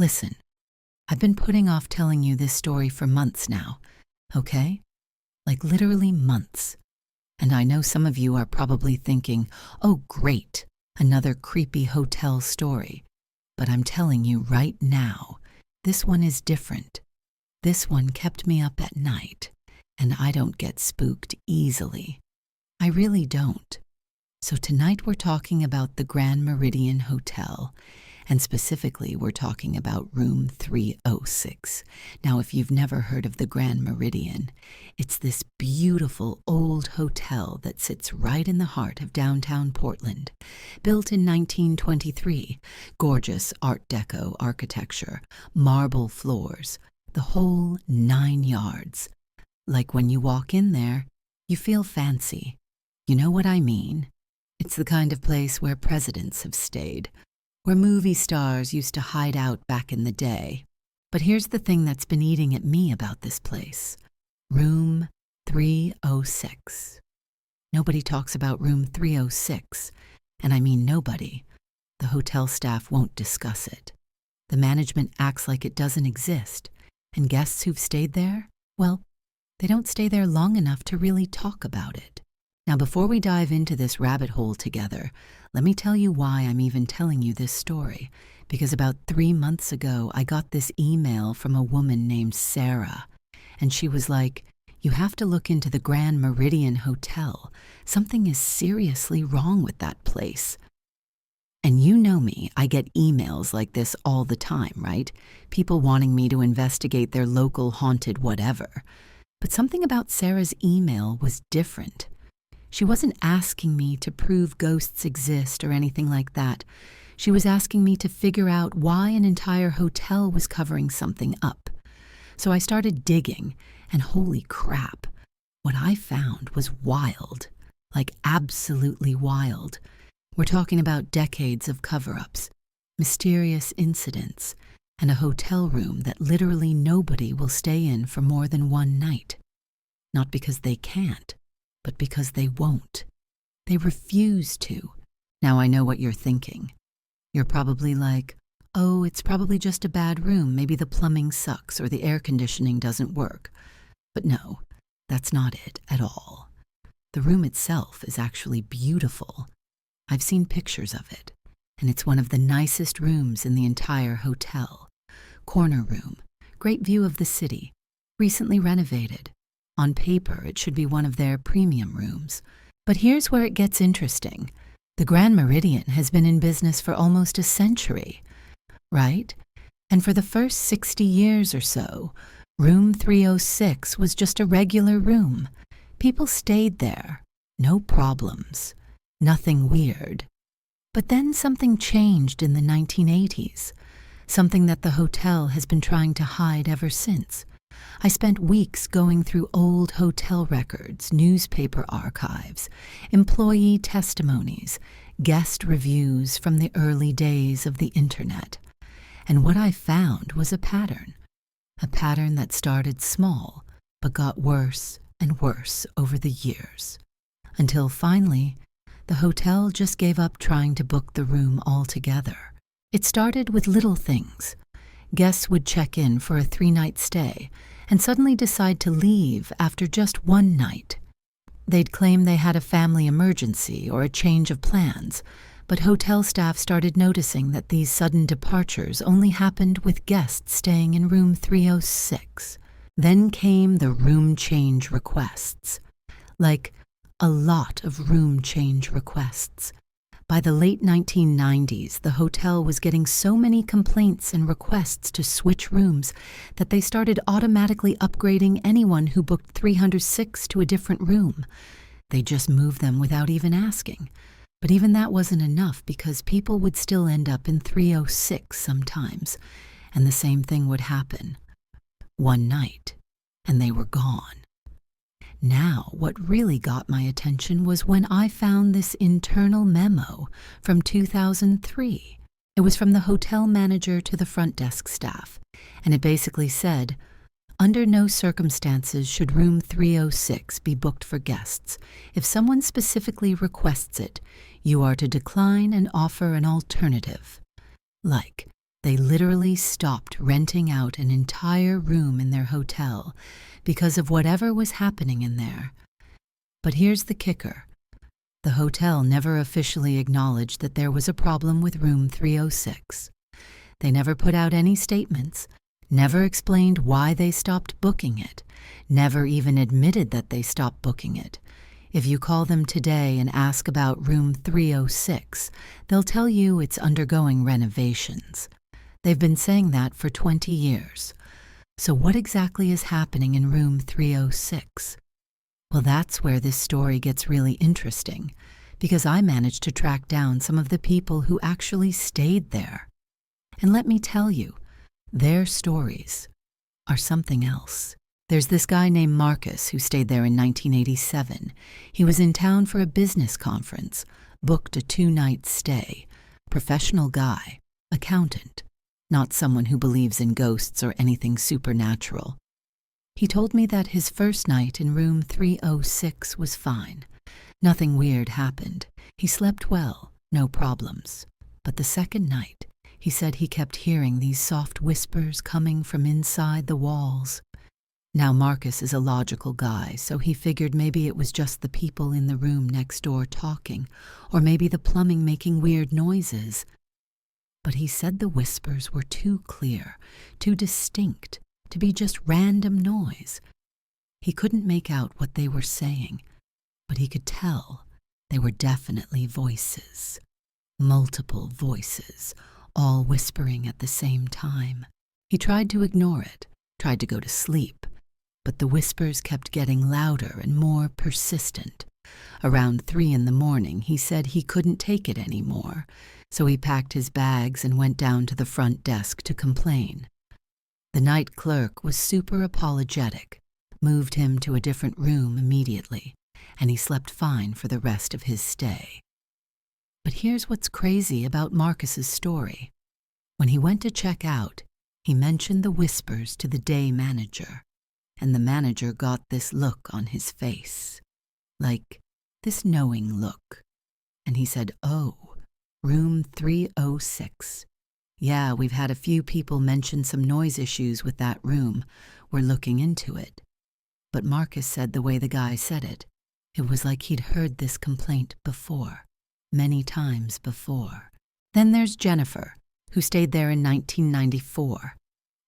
Listen, I've been putting off telling you this story for months now, okay? Like literally months. And I know some of you are probably thinking, oh great, another creepy hotel story. But I'm telling you right now, this one is different. This one kept me up at night, and I don't get spooked easily. I really don't. So tonight we're talking about the Grand Meridian Hotel, and specifically we're talking about room 306. Now, if you've never heard of the Grand Meridian, it's this beautiful old hotel that sits right in the heart of downtown Portland. Built in 1923, gorgeous Art Deco architecture, marble floors, the whole 9 yards. Like when you walk in there, you feel fancy. You know what I mean? It's the kind of place where presidents have stayed, where movie stars used to hide out back in the day. But here's the thing that's been eating at me about this place. Room 306. Nobody talks about room 306, and I mean nobody. The hotel staff won't discuss it. The management acts like it doesn't exist, and guests who've stayed there, well, they don't stay there long enough to really talk about it. Now, before we dive into this rabbit hole together, let me tell you why I'm even telling you this story. Because about 3 months ago, I got this email from a woman named Sarah. And she was like, you have to look into the Grand Meridian Hotel. Something is seriously wrong with that place. And you know me, I get emails like this all the time, right? People wanting me to investigate their local haunted whatever. But something about Sarah's email was different. She wasn't asking me to prove ghosts exist or anything like that. She was asking me to figure out why an entire hotel was covering something up. So I started digging, and holy crap, what I found was wild, like absolutely wild. We're talking about decades of cover-ups, mysterious incidents, and a hotel room that literally nobody will stay in for more than one night. Not because they can't, but because they won't. They refuse to. Now I know what you're thinking. You're probably like, oh, it's probably just a bad room. Maybe the plumbing sucks or the air conditioning doesn't work. But no, that's not it at all. The room itself is actually beautiful. I've seen pictures of it, and it's one of the nicest rooms in the entire hotel. Corner room, great view of the city, recently renovated. On paper, it should be one of their premium rooms. But here's where it gets interesting. The Grand Meridian has been in business for almost a century, right? And for the first 60 years or so, room 306 was just a regular room. People stayed there, no problems, nothing weird. But then something changed in the 1980s, something that the hotel has been trying to hide ever since. I spent weeks going through old hotel records, newspaper archives, employee testimonies, guest reviews from the early days of the internet. And what I found was a pattern that started small but got worse and worse over the years. Until finally, the hotel just gave up trying to book the room altogether. It started with little things. Guests would check in for a 3-night stay and suddenly decide to leave after just one night. They'd claim they had a family emergency or a change of plans, but hotel staff started noticing that these sudden departures only happened with guests staying in room 306. Then came the room change requests. Like, a lot of room change requests. By the late 1990s, the hotel was getting so many complaints and requests to switch rooms that they started automatically upgrading anyone who booked 306 to a different room. They just moved them without even asking. But even that wasn't enough because people would still end up in 306 sometimes, and the same thing would happen. One night, and they were gone. Now, what really got my attention was when I found this internal memo from 2003. It was from the hotel manager to the front desk staff, and it basically said, under no circumstances should room 306 be booked for guests. If someone specifically requests it, you are to decline and offer an alternative. Like, They literally stopped renting out an entire room in their hotel because of whatever was happening in there. But here's the kicker. The hotel never officially acknowledged that there was a problem with room 306. They never put out any statements, never explained why they stopped booking it, never even admitted that they stopped booking it. If you call them today and ask about room 306, they'll tell you it's undergoing renovations. They've been saying that for 20 years. So what exactly is happening in room 306? Well, that's where this story gets really interesting, because I managed to track down some of the people who actually stayed there. And let me tell you, their stories are something else. There's this guy named Marcus who stayed there in 1987. He was in town for a business conference, booked a 2-night stay. Professional guy, accountant, not someone who believes in ghosts or anything supernatural. He told me that his first night in room 306 was fine. Nothing weird happened. He slept well, no problems. But the second night, he said he kept hearing these soft whispers coming from inside the walls. Now Marcus is a logical guy, so he figured maybe it was just the people in the room next door talking, or maybe the plumbing making weird noises. But he said the whispers were too clear, too distinct, to be just random noise. He couldn't make out what they were saying, but he could tell they were definitely voices. Multiple voices, all whispering at the same time. He tried to ignore it, tried to go to sleep, but the whispers kept getting louder and more persistent. Around 3 a.m, he said he couldn't take it anymore, so he packed his bags and went down to the front desk to complain. The night clerk was super apologetic, moved him to a different room immediately, and he slept fine for the rest of his stay. But here's what's crazy about Marcus's story. When he went to check out, he mentioned the whispers to the day manager, and the manager got this look on his face, like this knowing look. And he said, "Oh, room 306. Yeah, we've had a few people mention some noise issues with that room. We're looking into it." But Marcus said the way the guy said it was like he'd heard this complaint before, many times before. Then there's Jennifer, who stayed there in 1994.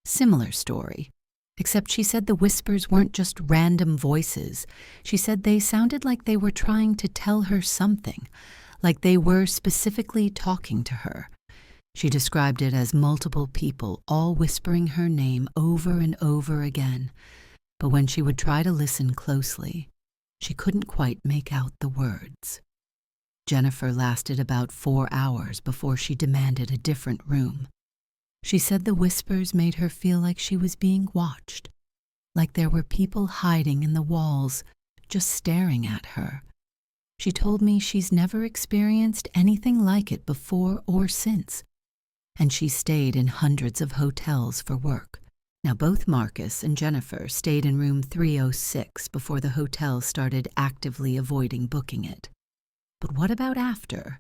Similar story, except she said the whispers weren't just random voices. She said they sounded like they were trying to tell her something, like they were specifically talking to her. She described it as multiple people all whispering her name over and over again, but when she would try to listen closely, she couldn't quite make out the words. Jennifer lasted about 4 hours before she demanded a different room. She said the whispers made her feel like she was being watched, like there were people hiding in the walls, just staring at her. She told me she's never experienced anything like it before or since, and she stayed in hundreds of hotels for work. Now, both Marcus and Jennifer stayed in room 306 before the hotel started actively avoiding booking it. But what about after?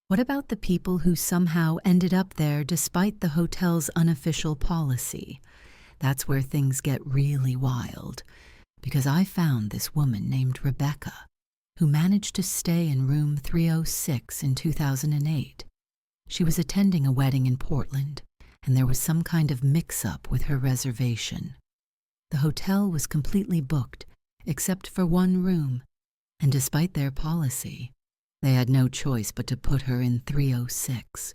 What about the people who somehow ended up there despite the hotel's unofficial policy? That's where things get really wild, because I found this woman named Rebecca, who managed to stay in room 306 in 2008. She was attending a wedding in Portland, and there was some kind of mix-up with her reservation. The hotel was completely booked, except for one room, and despite their policy, they had no choice but to put her in 306.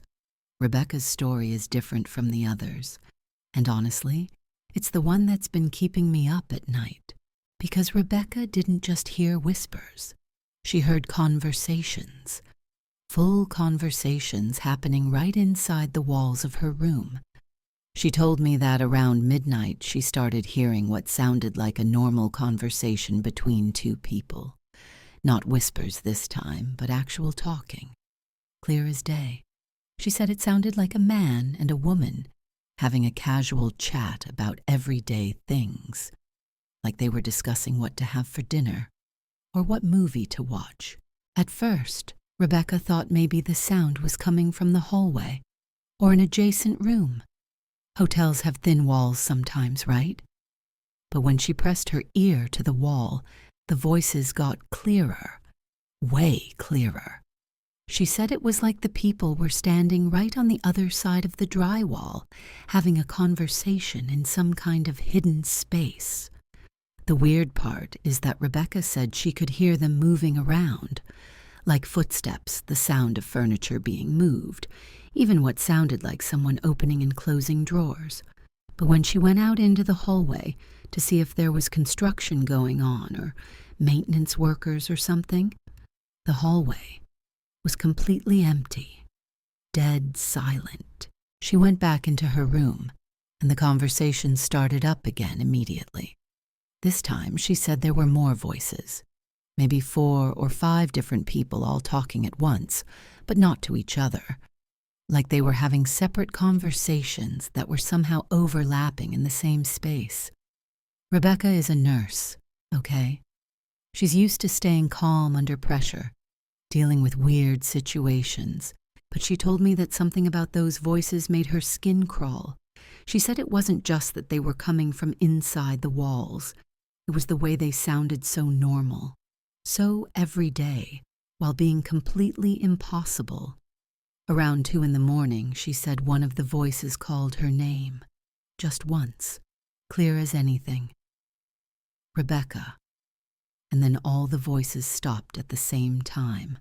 Rebecca's story is different from the others, and honestly, it's the one that's been keeping me up at night, because Rebecca didn't just hear whispers. She heard conversations, full conversations happening right inside the walls of her room. She told me that around midnight she started hearing what sounded like a normal conversation between two people. Not whispers this time, but actual talking. Clear as day. She said it sounded like a man and a woman having a casual chat about everyday things, like they were discussing what to have for dinner or what movie to watch. At first, Rebecca thought maybe the sound was coming from the hallway or an adjacent room. Hotels have thin walls sometimes, right? But when she pressed her ear to the wall, the voices got clearer, way clearer. She said it was like the people were standing right on the other side of the drywall, having a conversation in some kind of hidden space. The weird part is that Rebecca said she could hear them moving around, like footsteps, the sound of furniture being moved, even what sounded like someone opening and closing drawers. But when she went out into the hallway to see if there was construction going on or maintenance workers or something, the hallway was completely empty, dead silent. She went back into her room, and the conversation started up again immediately. This time, she said there were more voices, maybe 4 or 5 different people all talking at once, but not to each other, like they were having separate conversations that were somehow overlapping in the same space. Rebecca is a nurse, okay? She's used to staying calm under pressure, dealing with weird situations, but she told me that something about those voices made her skin crawl. She said it wasn't just that they were coming from inside the walls. It was the way they sounded so normal, so everyday, while being completely impossible. Around 2 a.m, she said one of the voices called her name, just once, clear as anything. Rebecca. And then all the voices stopped at the same time.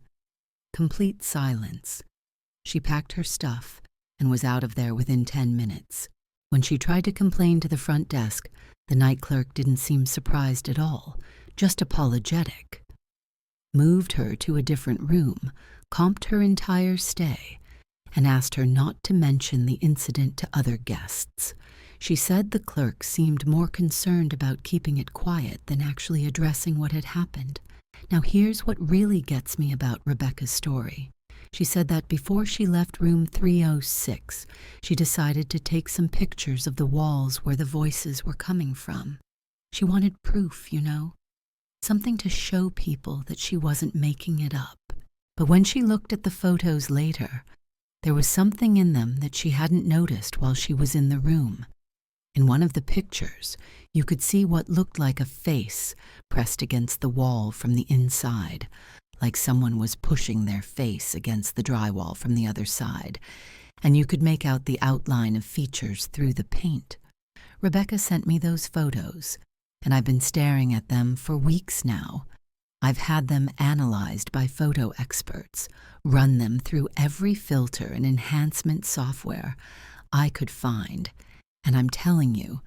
Complete silence. She packed her stuff and was out of there within 10 minutes. When she tried to complain to the front desk, the night clerk didn't seem surprised at all, just apologetic. Moved her to a different room, comped her entire stay, and asked her not to mention the incident to other guests. She said the clerk seemed more concerned about keeping it quiet than actually addressing what had happened. Now here's what really gets me about Rebecca's story. She said that before she left room 306, she decided to take some pictures of the walls where the voices were coming from. She wanted proof, something to show people that she wasn't making it up. But when she looked at the photos later, there was something in them that she hadn't noticed while she was in the room. In one of the pictures, you could see what looked like a face pressed against the wall from the inside, like someone was pushing their face against the drywall from the other side, and you could make out the outline of features through the paint. Rebecca sent me those photos, and I've been staring at them for weeks now. I've had them analyzed by photo experts, run them through every filter and enhancement software I could find, and I'm telling you,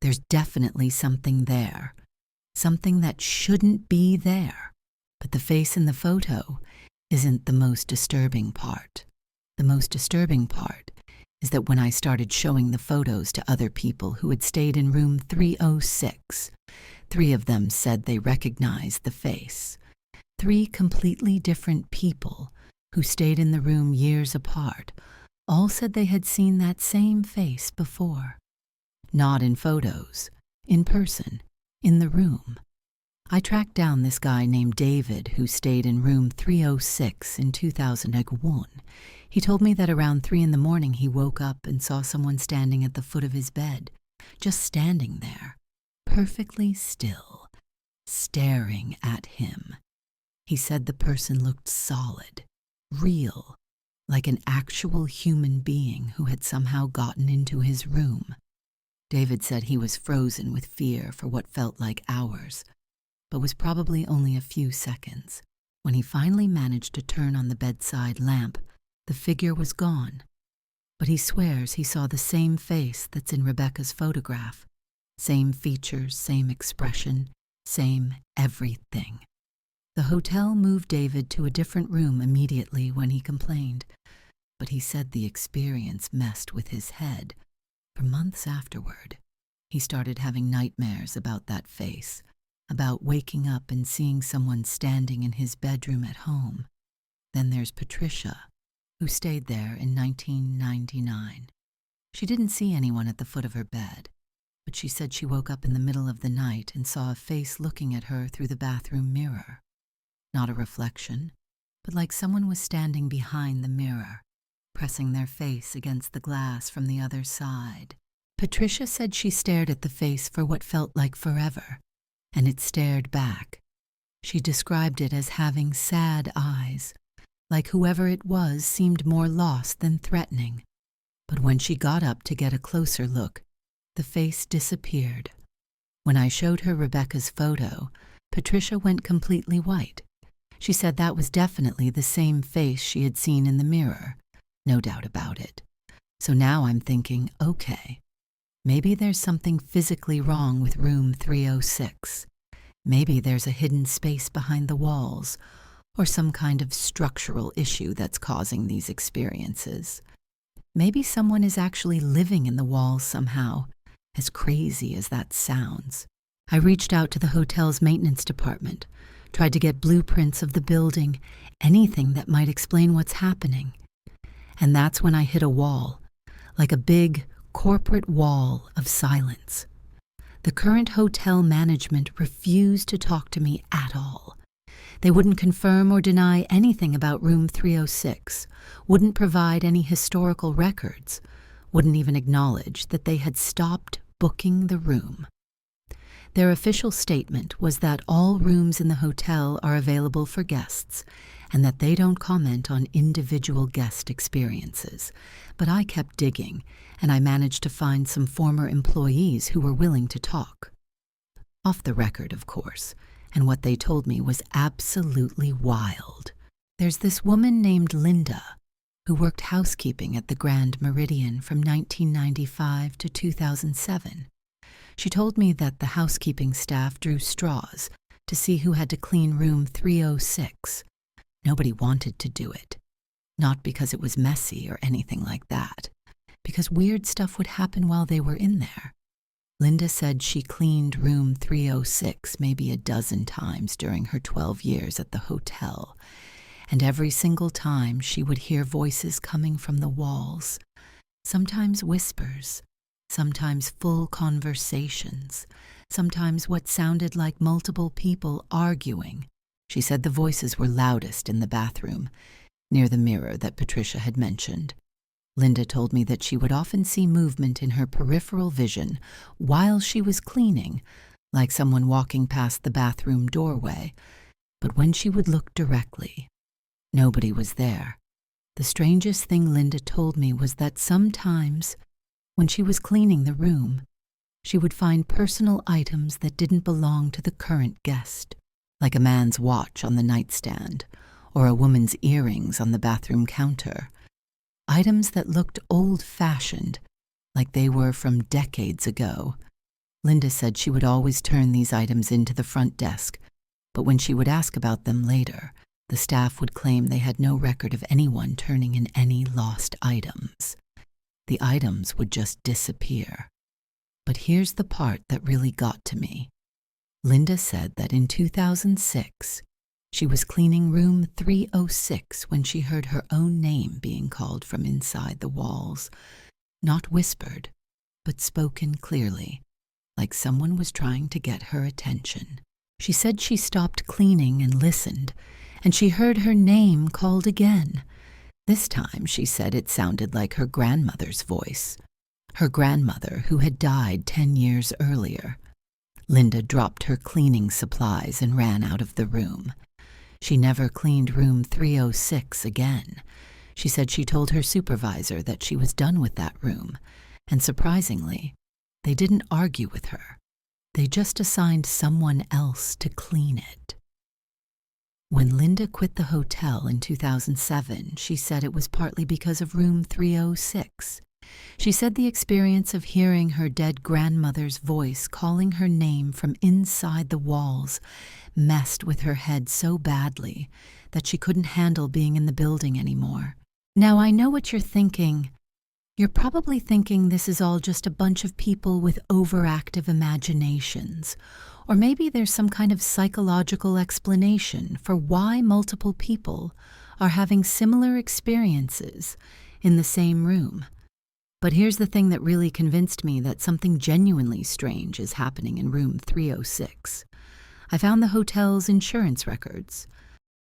there's definitely something there, something that shouldn't be there. But the face in the photo isn't the most disturbing part. The most disturbing part is that when I started showing the photos to other people who had stayed in room 306, 3 of them said they recognized the face. 3 completely different people who stayed in the room years apart all said they had seen that same face before. Not in photos, in person, in the room. I tracked down this guy named David who stayed in room 306 in 2001. He told me that around 3 a.m. he woke up and saw someone standing at the foot of his bed, just standing there, perfectly still, staring at him. He said the person looked solid, real, like an actual human being who had somehow gotten into his room. David said he was frozen with fear for what felt like hours, but was probably only a few seconds. When he finally managed to turn on the bedside lamp, the figure was gone. But he swears he saw the same face that's in Rebecca's photograph. Same features, same expression, same everything. The hotel moved David to a different room immediately when he complained, but he said the experience messed with his head. For months afterward, he started having nightmares about that face, about waking up and seeing someone standing in his bedroom at home. Then there's Patricia, who stayed there in 1999. She didn't see anyone at the foot of her bed, but she said she woke up in the middle of the night and saw a face looking at her through the bathroom mirror. Not a reflection, but like someone was standing behind the mirror, pressing their face against the glass from the other side. Patricia said she stared at the face for what felt like forever, and it stared back. She described it as having sad eyes, like whoever it was seemed more lost than threatening. But when she got up to get a closer look, the face disappeared. When I showed her Rebecca's photo, Patricia went completely white. She said that was definitely the same face she had seen in the mirror, no doubt about it. So now I'm thinking, okay, maybe there's something physically wrong with room 306. Maybe there's a hidden space behind the walls, or some kind of structural issue that's causing these experiences. Maybe someone is actually living in the walls somehow, as crazy as that sounds. I reached out to the hotel's maintenance department, tried to get blueprints of the building, anything that might explain what's happening. And that's when I hit a wall, like a big corporate wall of silence. The current hotel management refused to talk to me at all. They wouldn't confirm or deny anything about room 306, wouldn't provide any historical records, wouldn't even acknowledge that they had stopped booking the room. Their official statement was that all rooms in the hotel are available for guests and that they don't comment on individual guest experiences. But I kept digging, and I managed to find some former employees who were willing to talk. Off the record, of course, and what they told me was absolutely wild. There's this woman named Linda who worked housekeeping at the Grand Meridian from 1995 to 2007. She told me that the housekeeping staff drew straws to see who had to clean room 306. Nobody wanted to do it. Not because it was messy or anything like that, because weird stuff would happen while they were in there. Linda said she cleaned room 306 maybe a dozen times during her 12 years at the hotel, and every single time she would hear voices coming from the walls, sometimes whispers, sometimes full conversations, sometimes what sounded like multiple people arguing. She said the voices were loudest in the bathroom, near the mirror that Patricia had mentioned. Linda told me that she would often see movement in her peripheral vision while she was cleaning, like someone walking past the bathroom doorway. But when she would look directly, nobody was there. The strangest thing Linda told me was that sometimes, when she was cleaning the room, she would find personal items that didn't belong to the current guest, like a man's watch on the nightstand or a woman's earrings on the bathroom counter. Items that looked old-fashioned, like they were from decades ago. Linda said she would always turn these items into the front desk, but when she would ask about them later, the staff would claim they had no record of anyone turning in any lost items. The items would just disappear. But here's the part that really got to me. Linda said that in 2006, she was cleaning room 306 when she heard her own name being called from inside the walls, not whispered, but spoken clearly, like someone was trying to get her attention. She said she stopped cleaning and listened, and she heard her name called again. This time, she said, it sounded like her grandmother's voice, her grandmother who had died 10 years earlier. Linda dropped her cleaning supplies and ran out of the room. She never cleaned room 306 again. She said she told her supervisor that she was done with that room, and surprisingly, they didn't argue with her. They just assigned someone else to clean it. When Linda quit the hotel in 2007, she said it was partly because of room 306. She said the experience of hearing her dead grandmother's voice calling her name from inside the walls messed with her head so badly that she couldn't handle being in the building anymore. Now, I know what you're thinking. You're probably thinking this is all just a bunch of people with overactive imaginations, or maybe there's some kind of psychological explanation for why multiple people are having similar experiences in the same room. But here's the thing that really convinced me that something genuinely strange is happening in room 306. I found the hotel's insurance records.